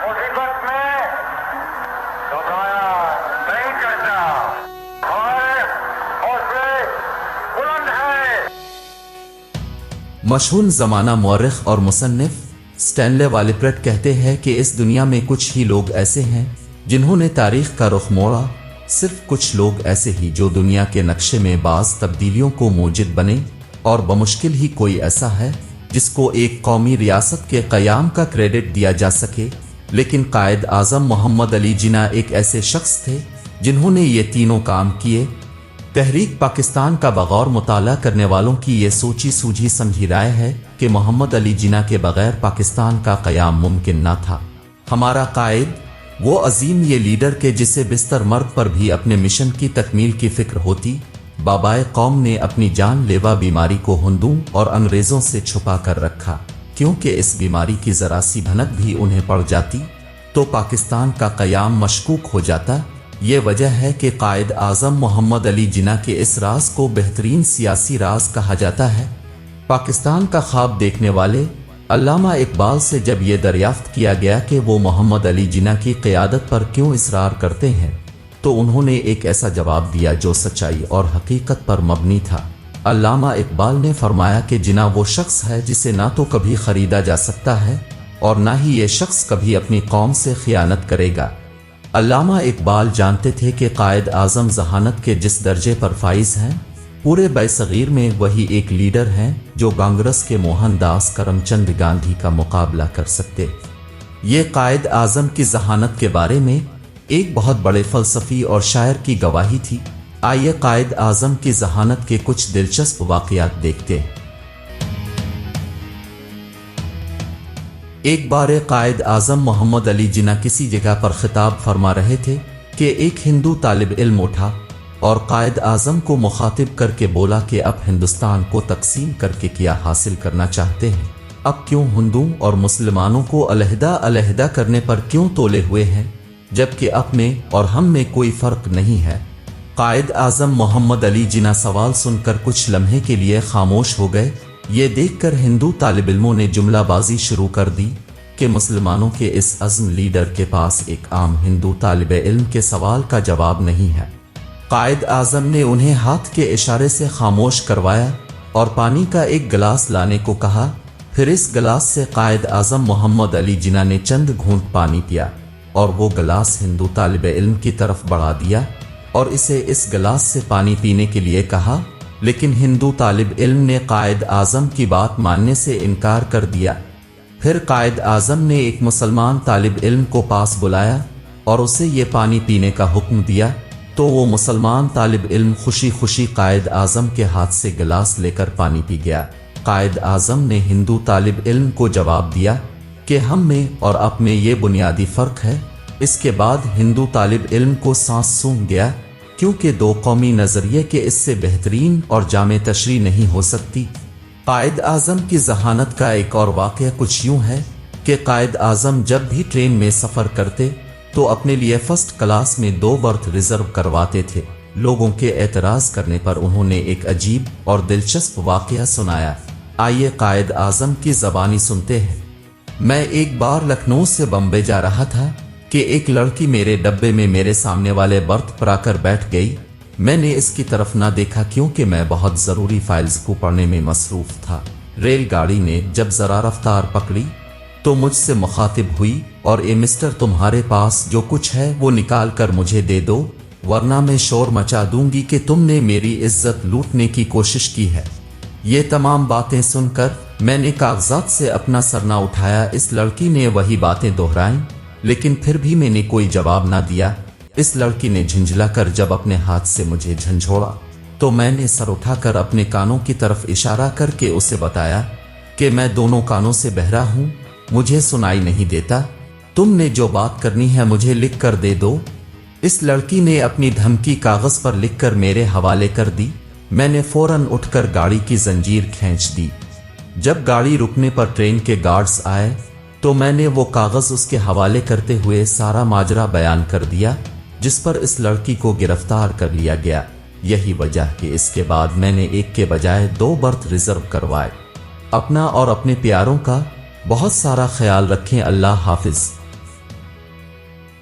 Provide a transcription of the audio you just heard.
मुसीबत में घबराया नहीं करता और हौसले बुलंद है। मशहूर ज़माना मौरख और मुसन्निफ स्टैनले वालिप्रेट कहते हैं कि इस दुनिया में कुछ ही लोग ऐसे हैं जिन्होंने तारीख का रुख मोड़ा, सिर्फ कुछ लोग ऐसे ही जो दुनिया के नक्शे में बाज़ तब्दीलियों को मूजिद बने, और बमुश्किल ही कोई ऐसा है जिसको एक कौमी रियासत के क़याम का क्रेडिट दिया जा सके। लेकिन कायद आज़म मोहम्मद अली जिन्ना एक ऐसे शख्स थे जिन्होंने ये तीनों काम किए। तहरीक पाकिस्तान का बगौर मुताला करने वालों की ये सोची सूझी समझी राय है कि मोहम्मद अली जिन्ना के बगैर पाकिस्तान का क़याम मुमकिन न था। हमारा कायद वो अजीम ये लीडर के जिसे बिस्तर मर्द पर भी अपने मिशन की तकमील की फिक्र होती। बाबाए कौम ने अपनी जानलेवा बीमारी को हिंदुओं और अंग्रेज़ों से छुपा कर रखा, क्योंकि इस बीमारी की ज़रा सी भनक भी उन्हें पड़ जाती तो पाकिस्तान का क़याम मशकूक हो जाता। ये वजह है कि कायद आज़म मोहम्मद अली जिन्ना के इस राज को बेहतरीन सियासी राज कहा जाता है। पाकिस्तान का ख्वाब देखने वाले अल्लामा इकबाल से जब ये दरियाफ्त किया गया कि वो मोहम्मद अली जिन्ना की क़यादत पर क्यों इसरार करते हैं, तो उन्होंने एक ऐसा जवाब दिया जो सच्चाई और हकीकत पर मबनी था। अल्लामा इकबाल ने फरमाया कि जिन्ना वो शख्स है जिसे ना तो कभी ख़रीदा जा सकता है और ना ही ये शख्स कभी अपनी कौम से खियानत करेगा। अल्लामा इकबाल जानते थे कि कायद आज़म ज़हानत के जिस दर्जे पर फाइज हैं, पूरे बैसगीर में वही एक लीडर हैं जो कांग्रेस के मोहनदास करमचंद गांधी का मुकाबला कर सकते। ये कायद आज़म की ज़हानत के बारे में एक बहुत बड़े फ़लसफ़ी और शायर की गवाही थी। आइए कायद आज़म की ज़हानत के कुछ दिलचस्प वाक़यात देखते हैं। एक बार कायद आज़म मोहम्मद अली जिन्ना किसी जगह पर खिताब फरमा रहे थे कि एक हिंदू तालिब इल्म उठा और कायद आज़म को मुखातिब करके बोला कि अब हिंदुस्तान को तकसीम करके क्या हासिल करना चाहते हैं? अब क्यों हिंदुओं और मुसलमानों को अलहदा अलहदा करने पर क्यों तोले हुए हैं, जबकि अब में और हम में कोई फ़र्क नहीं है? कायद आज़म मोहम्मद अली जिन्ना सवाल सुनकर कुछ लम्हे के लिए खामोश हो गए। ये देखकर हिंदू तालिब इल्मों ने जुमलाबाजी शुरू कर दी कि मुसलमानों के इस अज़्म लीडर के पास एक आम हिंदू तालिब इल्म के सवाल का जवाब नहीं है। कायद आज़म ने उन्हें हाथ के इशारे से खामोश करवाया और पानी का एक गिलास लाने को कहा। फिर इस गिलास से कायद आज़म मोहम्मद अली जिन्ना ने चंद घूंट पानी पिया और वो गिलास हिंदू तालिब इल्म की तरफ बढ़ा दिया और इसे इस गिलास से पानी पीने के लिए कहा। लेकिन हिंदू तालिब इल्म ने कायद आज़म की बात मानने से इनकार कर दिया। फिर कायद आज़म ने एक मुसलमान तालिब इल्म को पास बुलाया और उसे ये पानी पीने का हुक्म दिया, तो वो मुसलमान तालिब इल्म खुशी खुशी कायद आज़म के हाथ से गिलास लेकर पानी पी गया। कायद आज़म ने हिंदू तालिब इल्म को जवाब दिया कि हम में और आप में ये बुनियादी फ़र्क है। इसके बाद हिंदू तालिब इल्म को सांस सूंघ गया, क्योंकि दो कौमी नज़रिए के इससे बेहतरीन और जामे तशरीह नहीं हो सकती। कायद आज़म की ज़हानत का एक और वाक़या कुछ यूँ है कि कायद आज़म जब भी ट्रेन में सफ़र करते तो अपने लिए फर्स्ट क्लास में 2 बर्थ रिजर्व करवाते थे। लोगों के एतराज़ करने पर उन्होंने एक अजीब और दिलचस्प वाक़या सुनाया। आइए कायद आज़म की ज़बानी सुनते हैं। मैं एक बार लखनऊ से बम्बई जा रहा था कि एक लड़की मेरे डब्बे में मेरे सामने वाले बर्थ पर आकर बैठ गई। मैंने इसकी तरफ ना देखा क्योंकि मैं बहुत ज़रूरी फाइल्स को पढ़ने में मसरूफ़ था। रेलगाड़ी ने जब ज़रा रफ्तार पकड़ी तो मुझसे मुखातिब हुई और ए मिस्टर, तुम्हारे पास जो कुछ है वो निकाल कर मुझे दे दो, वरना मैं शोर मचा दूंगी कि तुमने मेरी इज्जत लूटने की कोशिश की है। ये तमाम बातें सुनकर मैंने कागजात से अपना सर ना उठाया। इस लड़की ने वही बातें दोहराईं, लेकिन फिर भी मैंने कोई जवाब ना दिया। इस लड़की ने झुंझलाकर जब अपने हाथ से मुझे झंझोड़ा तो मैंने सर उठाकर अपने कानों की तरफ इशारा करके उसे बताया कि मैं दोनों कानों से बहरा हूँ, मुझे सुनाई नहीं देता। तुमने जो बात करनी है मुझे लिख कर दे दो। इस लड़की ने अपनी धमकी कागज पर लिखकर मेरे हवाले कर दी। मैंने फौरन उठकर गाड़ी की जंजीर खींच दी। जब गाड़ी रुकने पर ट्रेन के गार्ड्स आए तो मैंने वो कागज उसके हवाले करते हुए सारा माजरा बयान कर दिया, जिस पर इस लड़की को गिरफ्तार कर लिया गया। यही वजह कि इसके बाद मैंने एक के बजाय 2 बर्थ रिजर्व करवाए। अपना और अपने प्यारों का बहुत सारा ख्याल रखें। अल्लाह हाफिज।